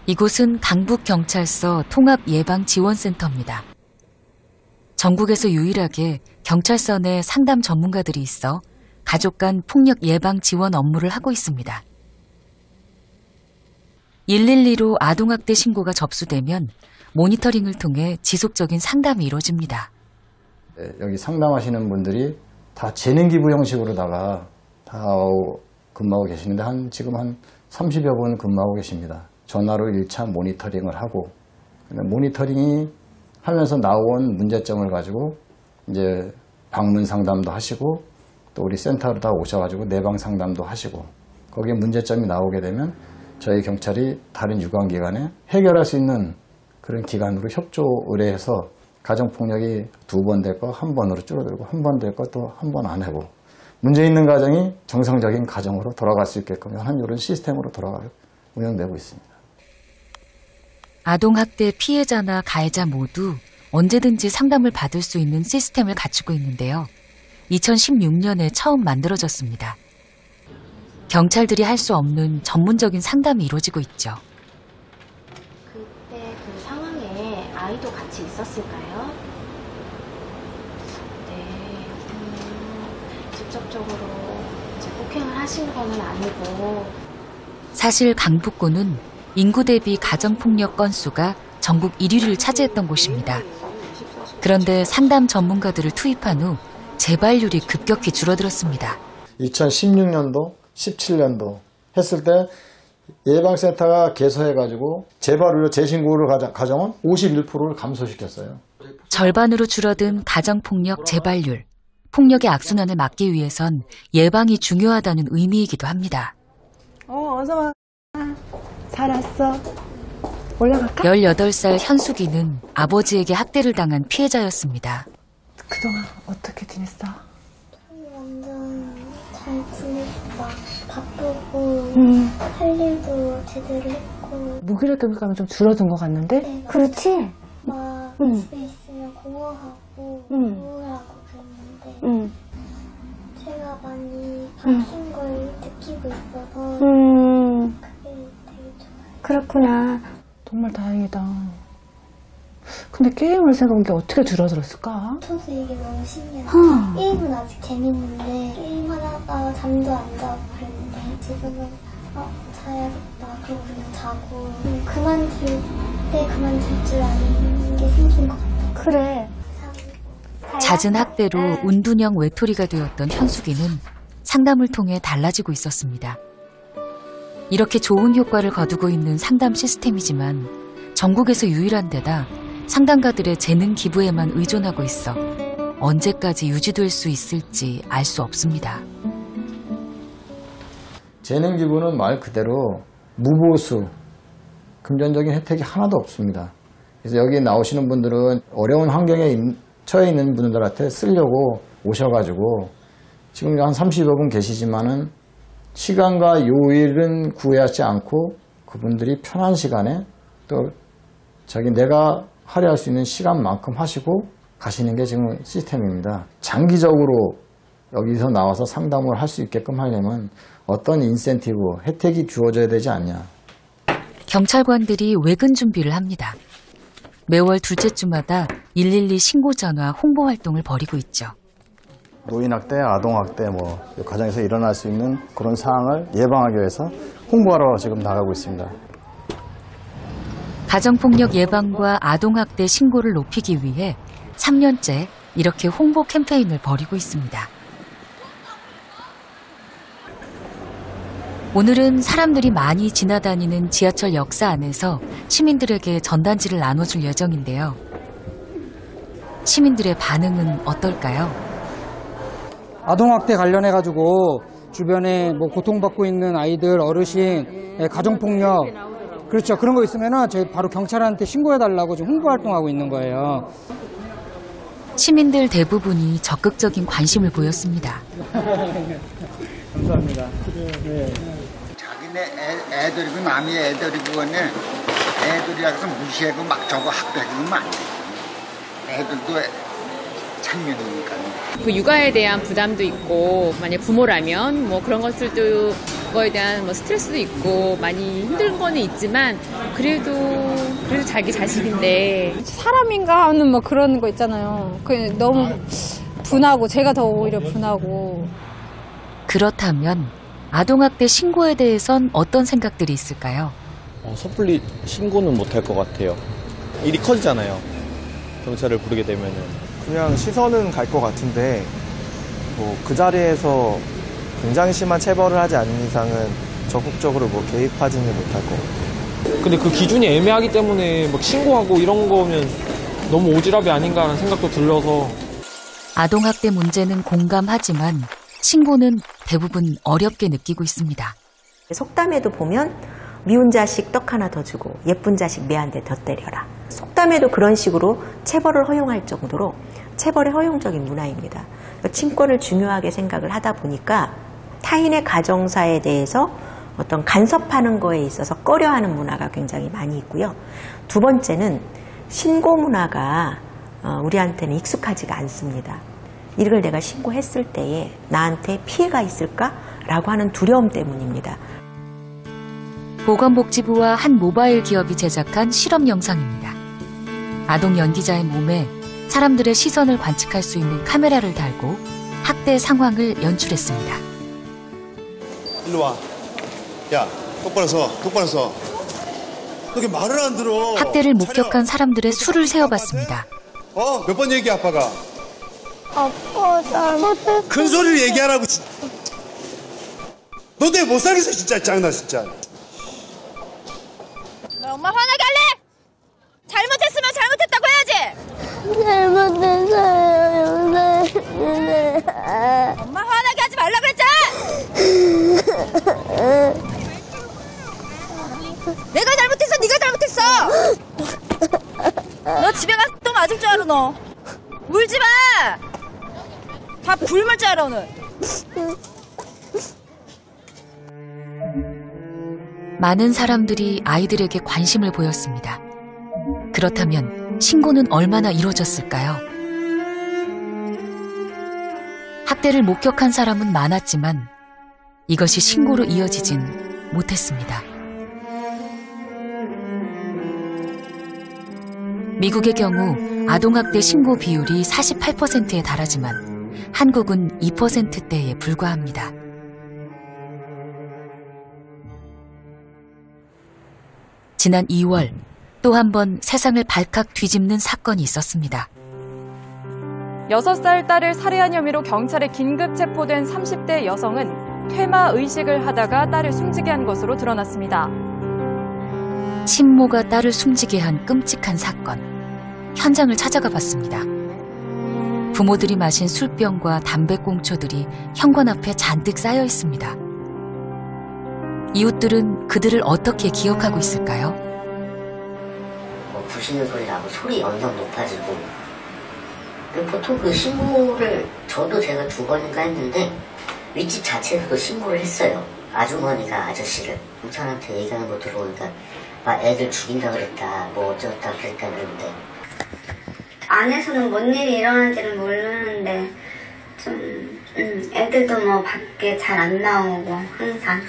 이곳은 강북경찰서 통합예방지원센터입니다. 전국에서 유일하게 경찰서 내 상담 전문가들이 있어 가족 간 폭력 예방 지원 업무를 하고 있습니다. 112로 아동학대 신고가 접수되면 모니터링을 통해 지속적인 상담이 이루어집니다. 여기 상담하시는 분들이 다 재능기부 형식으로다가 다 근무하고 계시는데 지금 한 30여 분 근무하고 계십니다. 전화로 1차 모니터링을 하고 모니터링이 하면서 나온 문제점을 가지고 이제 방문 상담도 하시고 또 우리 센터로 다 오셔가지고 내방 상담도 하시고 거기에 문제점이 나오게 되면 저희 경찰이 다른 유관기관에 해결할 수 있는 그런 기관으로 협조 의뢰해서 가정폭력이 2번 될 거 1번으로 줄어들고 1번 될 거 또 1번 안 하고 문제 있는 가정이 정상적인 가정으로 돌아갈 수 있게끔 하는 이런 시스템으로 운영되고 있습니다. 아동학대 피해자나 가해자 모두 언제든지 상담을 받을 수 있는 시스템을 갖추고 있는데요. 2016년에 처음 만들어졌습니다. 경찰들이 할 수 없는 전문적인 상담이 이루어지고 있죠. 그때 그 상황에 아이도 같이 있었을까요? 네, 직접적으로 이제 폭행을 하신 거는 아니고. 사실 강북구는 인구 대비 가정폭력 건수가 전국 1위를 차지했던 곳입니다. 그런데 상담 전문가들을 투입한 후 재발률이 급격히 줄어들었습니다. 2016년도, 17년도 했을 때 예방센터가 개소해가지고 재발률 재신고를 가정은 51%를 감소시켰어요. 절반으로 줄어든 가정폭력 재발률. 폭력의 악순환을 막기 위해선 예방이 중요하다는 의미이기도 합니다. 어서 와. 살았어. 올라갈까? 18살 현숙이는 아버지에게 학대를 당한 피해자였습니다. 그동안 어떻게 지냈어? 완전 잘 지냈다. 바쁘고 할 일도 제대로 했고. 무기력감이 좀 줄어든 것 같는데? 네, 그렇지? 막 집에 있으면 공허하고 우울하고 그랬는데 제가 많이 바뀐 걸 느끼고 있어서 그게 되게 좋아요. 그렇구나. 정말 다행이다. 근데 게임을 생각한 게 어떻게 줄어들었을까? 저도 이게 너무 신기해요. 게임은 아직 재밌는데 게임하다가 잠도 안 자고 그랬는데 지금은 자야겠다 그러고 그냥 자고 그만둘 때 그만둘 줄 아는 게 생긴 것 같아요. 그래. 잦은 학대로 운둔형 외톨이가 되었던 현숙이는 상담을 통해 달라지고 있었습니다. 이렇게 좋은 효과를 거두고 있는 상담 시스템이지만 전국에서 유일한 데다 상담가들의 재능 기부에만 의존하고 있어 언제까지 유지될 수 있을지 알 수 없습니다. 재능 기부는 말 그대로 무보수, 금전적인 혜택이 하나도 없습니다. 그래서 여기 나오시는 분들은 어려운 환경에 처해 있는 분들한테 쓰려고 오셔가지고 지금 한 30여 분 계시지만은 시간과 요일은 구애하지 않고 그분들이 편한 시간에 또 내가 할애할 수 있는 시간만큼 하시고 가시는 게 지금 시스템입니다. 장기적으로 여기서 나와서 상담을 할 수 있게끔 하려면 어떤 인센티브, 혜택이 주어져야 되지 않냐. 경찰관들이 외근 준비를 합니다. 매월 둘째 주마다 112 신고 전화 홍보 활동을 벌이고 있죠. 노인학대, 아동학대, 가정에서 일어날 수 있는 그런 사항을 예방하기 위해서 홍보하러 지금 나가고 있습니다. 가정폭력 예방과 아동학대 신고를 높이기 위해 3년째 이렇게 홍보 캠페인을 벌이고 있습니다. 오늘은 사람들이 많이 지나다니는 지하철 역사 안에서 시민들에게 전단지를 나눠줄 예정인데요. 시민들의 반응은 어떨까요? 아동학대 관련해가지고 주변에 고통받고 있는 아이들, 어르신, 가정폭력, 그렇죠. 그런 거 있으면은 저희 바로 경찰한테 신고해달라고 지금 홍보 활동하고 있는 거예요. 시민들 대부분이 적극적인 관심을 보였습니다. 감사합니다. 네. 자기네 애들이고 남의 애들이고 애들이라서 무시하고 막 저거 학대하면 안 돼. 애들도 청년이니까요. 그 육아에 대한 부담도 있고, 만약 부모라면 뭐 그런 것들도 그거에 대한 뭐 스트레스도 있고 많이 힘든 거는 있지만 그래도 자기 자식인데 사람인가 하는 뭐 그런 거 있잖아요. 그 너무 분하고 제가 더 오히려 분하고. 그렇다면 아동학대 신고에 대해선 어떤 생각들이 있을까요? 섣불리 신고는 못할 것 같아요. 일이 커지잖아요. 경찰을 부르게 되면은. 그냥 시선은 갈 것 같은데 뭐 그 자리에서 굉장히 심한 체벌을 하지 않는 이상은 적극적으로 뭐 개입하지는 못할 것 같아요. 근데 그 기준이 애매하기 때문에 막 신고하고 이런 거면 너무 오지랖이 아닌가 하는 생각도 들려서. 아동학대 문제는 공감하지만 신고는 대부분 어렵게 느끼고 있습니다. 속담에도 보면 미운 자식 떡 하나 더 주고 예쁜 자식 매 한 대 더 때려라. 속담에도 그런 식으로 체벌을 허용할 정도로 체벌이 허용적인 문화입니다. 친권을 중요하게 생각을 하다 보니까 타인의 가정사에 대해서 어떤 간섭하는 거에 있어서 꺼려하는 문화가 굉장히 많이 있고요. 두 번째는 신고 문화가 우리한테는 익숙하지가 않습니다. 이걸 내가 신고했을 때에 나한테 피해가 있을까라고 하는 두려움 때문입니다. 보건복지부와 한 모바일 기업이 제작한 실험 영상입니다. 아동 연기자의 몸에 사람들의 시선을 관측할 수 있는 카메라를 달고 학대 상황을 연출했습니다. 일로 와. 야, 똑바로 서. 똑바로 서. 너 왜 말을 안 들어? 학대를 목격한 사람들의 수를 세어봤습니다. 몇 번 얘기해, 아빠가? 아빠 잘못했어. 큰 소리를 얘기하라고. 너 때문에 못 살겠어, 진짜. 짱나, 진짜. 엄마 화나게 할래? 잘못했으면 잘못했다고 해야지. 잘못했어요. 엄마 화나게 하지 말라 그랬잖아. 내가 잘못했어, 네가 잘못했어. 너 집에 가서 또 맞을 줄 알아. 너 울지 마. 다 굶을 줄 알아 오늘. 많은 사람들이 아이들에게 관심을 보였습니다. 그렇다면 신고는 얼마나 이루어졌을까요? 학대를 목격한 사람은 많았지만 이것이 신고로 이어지진 못했습니다. 미국의 경우 아동학대 신고 비율이 48%에 달하지만 한국은 2%대에 불과합니다. 지난 2월 또 한 번 세상을 발칵 뒤집는 사건이 있었습니다. 6살 딸을 살해한 혐의로 경찰에 긴급 체포된 30대 여성은 퇴마 의식을 하다가 딸을 숨지게 한 것으로 드러났습니다. 친모가 딸을 숨지게 한 끔찍한 사건. 현장을 찾아가 봤습니다. 부모들이 마신 술병과 담배꽁초들이 현관 앞에 잔뜩 쌓여 있습니다. 이웃들은 그들을 어떻게 기억하고 있을까요? 부시는 소리 나고 소리 연성 높아지고 보통 그 신고를 저도 제가 2번인가 했는데 윗집 자체에서도 신고를 했어요. 아주머니가 아저씨를 경찰한테 얘기하는 거 들어오니까 막 애들 죽인다 그랬다 뭐 어쩌다 그랬다 그랬는데 안에서는 뭔 일이 일어나는지는 모르는데 좀 애들도 뭐 밖에 잘 안 나오고 항상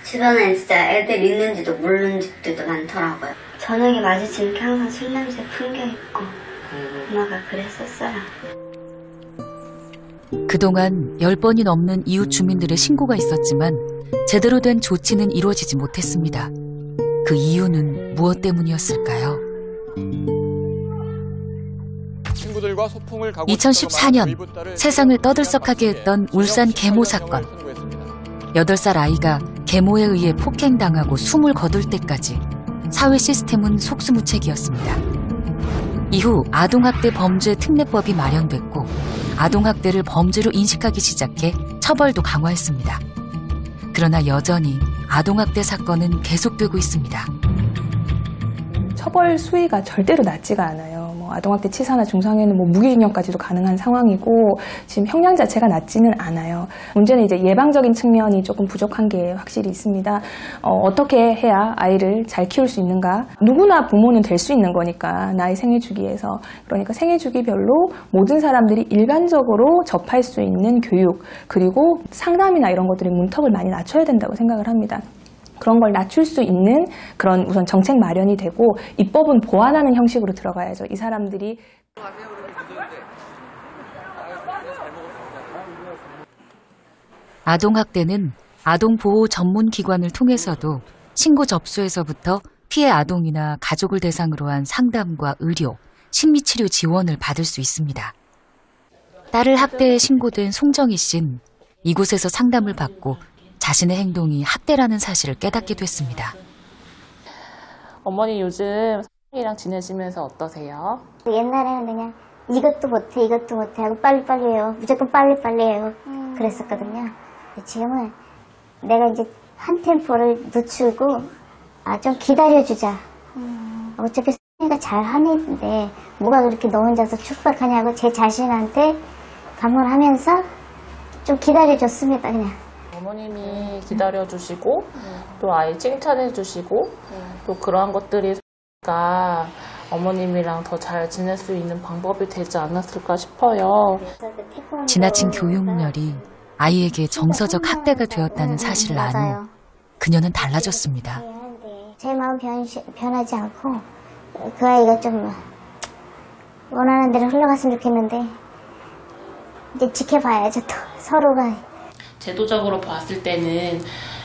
주변에 진짜 애들 있는지도 모르는 집들도 많더라고요. 저녁에 마주치는 게 항상 술 냄새 풍겨있고 엄마가 그랬었어요. 그동안 10번이 넘는 이웃 주민들의 신고가 있었지만 제대로 된 조치는 이루어지지 못했습니다. 그 이유는 무엇 때문이었을까요? 2014년 세상을 떠들썩하게 했던 울산 계모 사건. 8살 아이가 계모에 의해 폭행당하고 숨을 거둘 때까지 사회 시스템은 속수무책이었습니다. 이후 아동학대 범죄 특례법이 마련됐고 아동학대를 범죄로 인식하기 시작해 처벌도 강화했습니다. 그러나 여전히 아동학대 사건은 계속되고 있습니다. 처벌 수위가 절대로 낮지가 않아요. 아동학대 치사나 중상에는 무기징역까지도 가능한 상황이고 지금 형량 자체가 낮지는 않아요. 문제는 이제 예방적인 측면이 조금 부족한 게 확실히 있습니다. 어떻게 해야 아이를 잘 키울 수 있는가? 누구나 부모는 될 수 있는 거니까 나의 생애 주기에서 그러니까 생애 주기별로 모든 사람들이 일반적으로 접할 수 있는 교육 그리고 상담이나 이런 것들이 문턱을 많이 낮춰야 된다고 생각을 합니다. 그런 걸 낮출 수 있는 그런 우선 정책 마련이 되고 입법은 보완하는 형식으로 들어가야죠. 이 사람들이 아동학대는 아동보호 전문기관을 통해서도 신고 접수에서부터 피해 아동이나 가족을 대상으로 한 상담과 의료, 심리치료 지원을 받을 수 있습니다. 딸을 학대에 신고된 송정희 씨는 이곳에서 상담을 받고 자신의 행동이 학대라는 사실을 깨닫게 됐습니다. 어머니 요즘 이랑 지내시면서 어떠세요? 옛날에는 그냥 이것도 못해 하고 빨리빨리 해요. 무조건 빨리빨리 해요. 그랬었거든요. 지금은 내가 이제 한 템포를 늦추고 좀 기다려주자. 어차피 가 잘 하는데 뭐가 그렇게 너 혼자서 축박하냐고 제 자신한테 반문하면서 좀 기다려줬습니다. 그냥. 어머님이 기다려주시고 또 아이 칭찬해주시고 또 그러한 것들이 어머님이랑 더 잘 지낼 수 있는 방법이 되지 않았을까 싶어요. 지나친 교육열이 아이에게 정서적 학대가 되었다는 사실을 안 후 그녀는 달라졌습니다. 제 마음 변하지 않고 그 아이가 좀 원하는 대로 흘러갔으면 좋겠는데 이제 지켜봐야죠. 또 서로가. 제도적으로 봤을 때는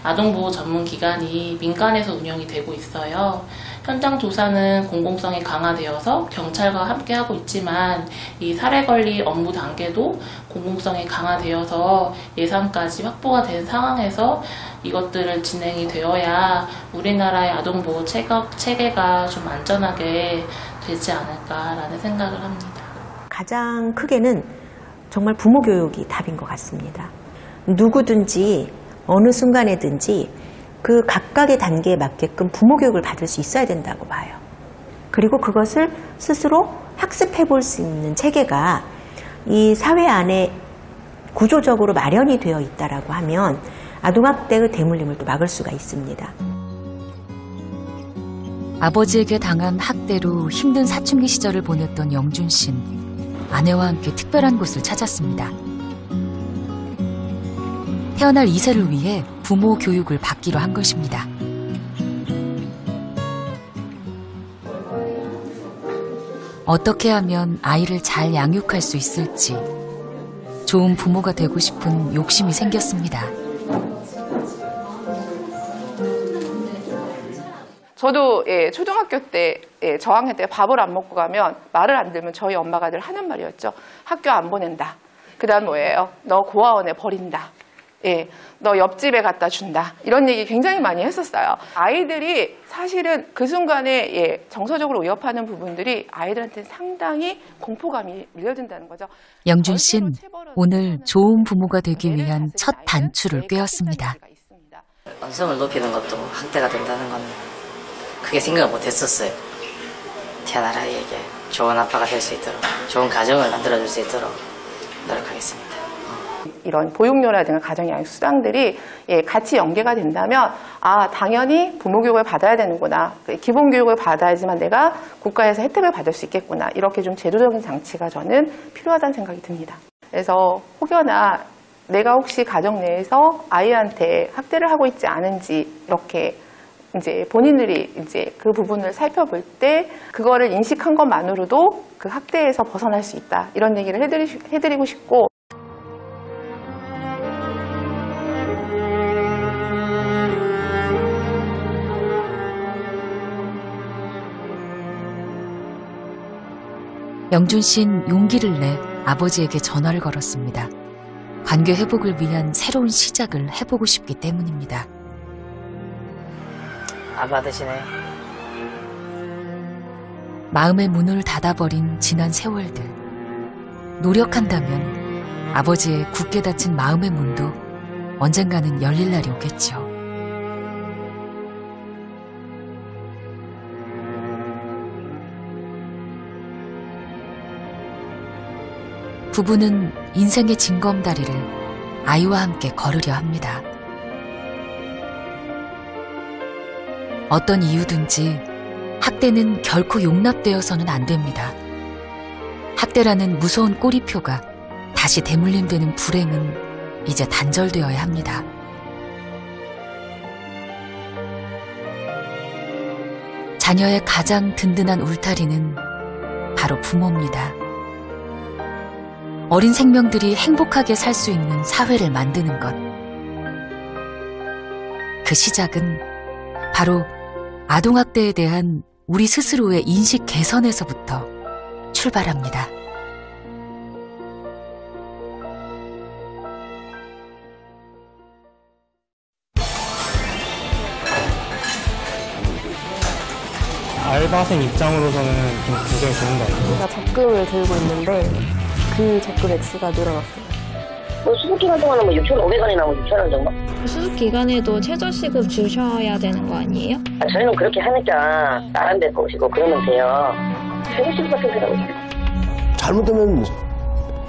아동보호 전문기관이 민간에서 운영이 되고 있어요. 현장 조사는 공공성이 강화되어서 경찰과 함께 하고 있지만 이 사례관리 업무 단계도 공공성이 강화되어서 예산까지 확보가 된 상황에서 이것들을 진행이 되어야 우리나라의 아동보호 체계가 좀 안전하게 되지 않을까라는 생각을 합니다. 가장 크게는 정말 부모 교육이 답인 것 같습니다. 누구든지 어느 순간에든지 그 각각의 단계에 맞게끔 부모 교육을 받을 수 있어야 된다고 봐요. 그리고 그것을 스스로 학습해 볼 수 있는 체계가 이 사회 안에 구조적으로 마련이 되어 있다라고 하면 아동학대의 대물림을 또 막을 수가 있습니다. 아버지에게 당한 학대로 힘든 사춘기 시절을 보냈던 영준 씨는 아내와 함께 특별한 곳을 찾았습니다. 태어날 2세를 위해 부모 교육을 받기로 한 것입니다. 어떻게 하면 아이를 잘 양육할 수 있을지 좋은 부모가 되고 싶은 욕심이 생겼습니다. 저도 초등학교 때 저학년 때 밥을 안 먹고 가면 말을 안 들으면 저희 엄마가 늘 하는 말이었죠. 학교 안 보낸다. 그 다음 뭐예요? 너 고아원에 버린다. 너 옆집에 갖다 준다. 이런 얘기 굉장히 많이 했었어요. 아이들이 사실은 그 순간에 정서적으로 위협하는 부분들이 아이들한테는 상당히 공포감이 밀려든다는 거죠. 영준 씨는 오늘 좋은 부모가 되기 위한 첫 단추를 꿰었습니다. 언성을 높이는 것도 학대가 된다는 건 크게 생각을 못했었어요. 태어날 아이에게 좋은 아빠가 될 수 있도록 좋은 가정을 만들어줄 수 있도록 노력하겠습니다. 이런 보육료라든가 가정양육 수당들이 같이 연계가 된다면 당연히 부모 교육을 받아야 되는구나. 기본 교육을 받아야지만 내가 국가에서 혜택을 받을 수 있겠구나. 이렇게 좀 제도적인 장치가 저는 필요하다는 생각이 듭니다. 그래서 혹여나 내가 혹시 가정 내에서 아이한테 학대를 하고 있지 않은지 이렇게 이제 본인들이 이제 그 부분을 살펴볼 때 그거를 인식한 것만으로도 그 학대에서 벗어날 수 있다. 이런 얘기를 해드리고 싶고. 영준 씨는 용기를 내 아버지에게 전화를 걸었습니다. 관계 회복을 위한 새로운 시작을 해보고 싶기 때문입니다. 안 받으시네. 마음의 문을 닫아버린 지난 세월들. 노력한다면 아버지의 굳게 닫힌 마음의 문도 언젠가는 열릴 날이 오겠죠. 부부는 인생의 징검다리를 아이와 함께 걸으려 합니다. 어떤 이유든지 학대는 결코 용납되어서는 안 됩니다. 학대라는 무서운 꼬리표가 다시 대물림되는 불행은 이제 단절되어야 합니다. 자녀의 가장 든든한 울타리는 바로 부모입니다. 어린 생명들이 행복하게 살 수 있는 사회를 만드는 것. 그 시작은 바로 아동학대에 대한 우리 스스로의 인식 개선에서부터 출발합니다. 알바생 입장으로서는 좀 굉장히 좋은 것 같아요. 제가 적금을 들고 있는데 그 적금 액수가 늘어났어요. 수습 기간 동안은 6,500원이 나오고 6,000원 정도? 수습 기간에도 최저시급 주셔야 되는 거 아니에요? 저희는 그렇게 하니까 다른 데 보시고 그러면 돼요. 최저시급 같은 데라고 있어요. 잘못되면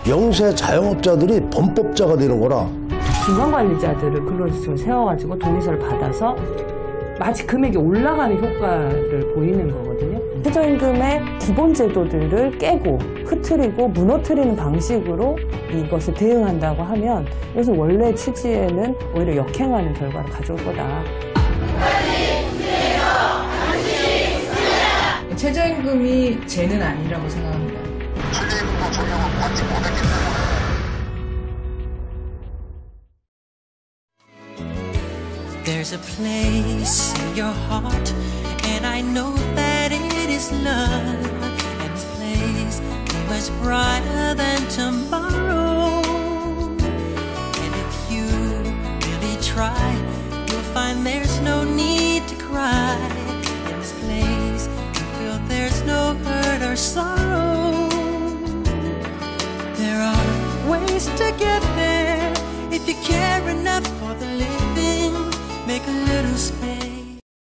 영세 자영업자들이 범법자가 되는 거라. 중간관리자들을 근로지수를 세워가지고 동의서를 받아서 마치 금액이 올라가는 효과를 보이는 거거든요. 최저임금의 기본 제도들을 깨고 흐트리고 무너뜨리는 방식으로 이것을 대응한다고 하면 이것은 원래 취지에는 오히려 역행하는 결과를 가져올 거다. 최저임금이 죄는 아니라고 생각합니다. 최저임금도 적용을 받지 못했기 때문에 There's a place in your heart, and I know that it is love. And this place is much brighter than tomorrow. And if you really try, you'll find there's no need to cry. In this place, you feel there's no hurt or sorrow. There are ways to get there if you care enough for the living. Make a little space.